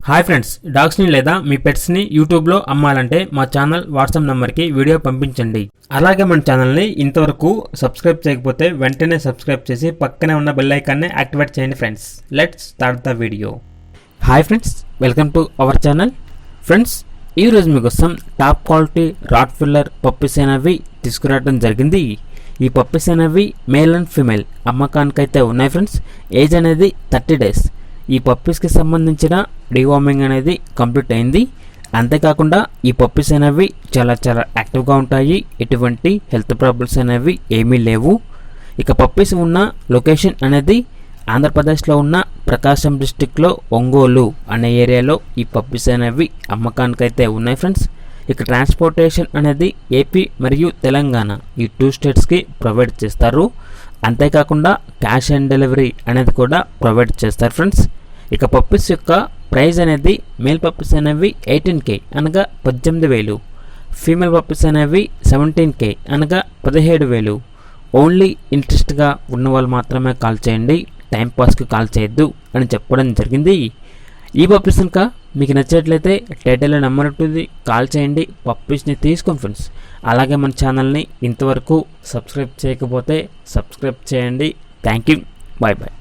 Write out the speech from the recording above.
Hi friends, డాగ్స్ని లేదా మీ పెట్స్ని యూట్యూబ్లో అమ్మాలంటే మా ఛానల్ వాట్సాప్ నెంబర్కి వీడియో పంపించండి. అలాగే మన ఛానల్ని ఇంతవరకు సబ్స్క్రైబ్ చేయకపోతే వెంటనే సబ్స్క్రైబ్ చేసి పక్కనే ఉన్న బెల్ ఐకాన్ని యాక్టివేట్ చేయండి friends. Let's start the video. Hi friends, welcome to our channel. Friends, ఈరోజు మీకోసం టాప్ క్వాలిటీ రాట్వైలర్ పప్పీస్ అనేవి తీసుకురావడం జరిగింది. ఈ పప్పీస్ అనేవి మేల్ అండ్ ఫీమేల్ అమ్మకానికైతే ఉన్నాయి ఫ్రెండ్స్. ఏజ్ అనేది 30 days. ఈ పప్పీస్కి సంబంధించిన డివార్మింగ్ అనేది కంప్లీట్ అయింది. అంతేకాకుండా ఈ పప్పీస్ అనేవి చాలా యాక్టివ్గా ఉంటాయి. ఎటువంటి హెల్త్ ప్రాబ్లమ్స్ అనేవి ఏమీ లేవు. ఇక పప్పీస్ ఉన్న లొకేషన్ అనేది ఆంధ్రప్రదేశ్లో ఉన్న ప్రకాశం డిస్టిక్లో ఒంగోలు అనే ఏరియాలో ఈ పప్పీస్ అనేవి అమ్మకానికైతే ఉన్నాయి ఫ్రెండ్స్. ఇక ట్రాన్స్పోర్టేషన్ అనేది ఏపీ మరియు తెలంగాణ ఈ 2 స్టేట్స్కి ప్రొవైడ్ చేస్తారు. అంతేకాకుండా క్యాష్ ఆన్ డెలివరీ అనేది కూడా ప్రొవైడ్ చేస్తారు ఫ్రెండ్స్. ఇక పప్పీస్ యొక్క ప్రైస్ అనేది మేల్ పప్పీస్ అనేవి 18K అనగా 18,000, ఫీమేల్ పప్పీస్ అనేవి 17K అనగా 17,000. ఓన్లీ ఇంట్రెస్ట్గా ఉన్న వాళ్ళు మాత్రమే కాల్ చేయండి, టైంపాస్కి కాల్ చేయొద్దు అని చెప్పడం జరిగింది. ఈ పప్పీస్ కనుక మీకు నచ్చినట్లయితే టైటిల్లో నెంబర్ ఉంటుంది, కాల్ చేయండి, పప్పీస్ని తీసుకోండి ఫ్రెండ్స్. అలాగే మన ఛానల్ని ఇంతవరకు సబ్స్క్రైబ్ చేయకపోతే సబ్స్క్రైబ్ చేయండి. Thank you, bye bye.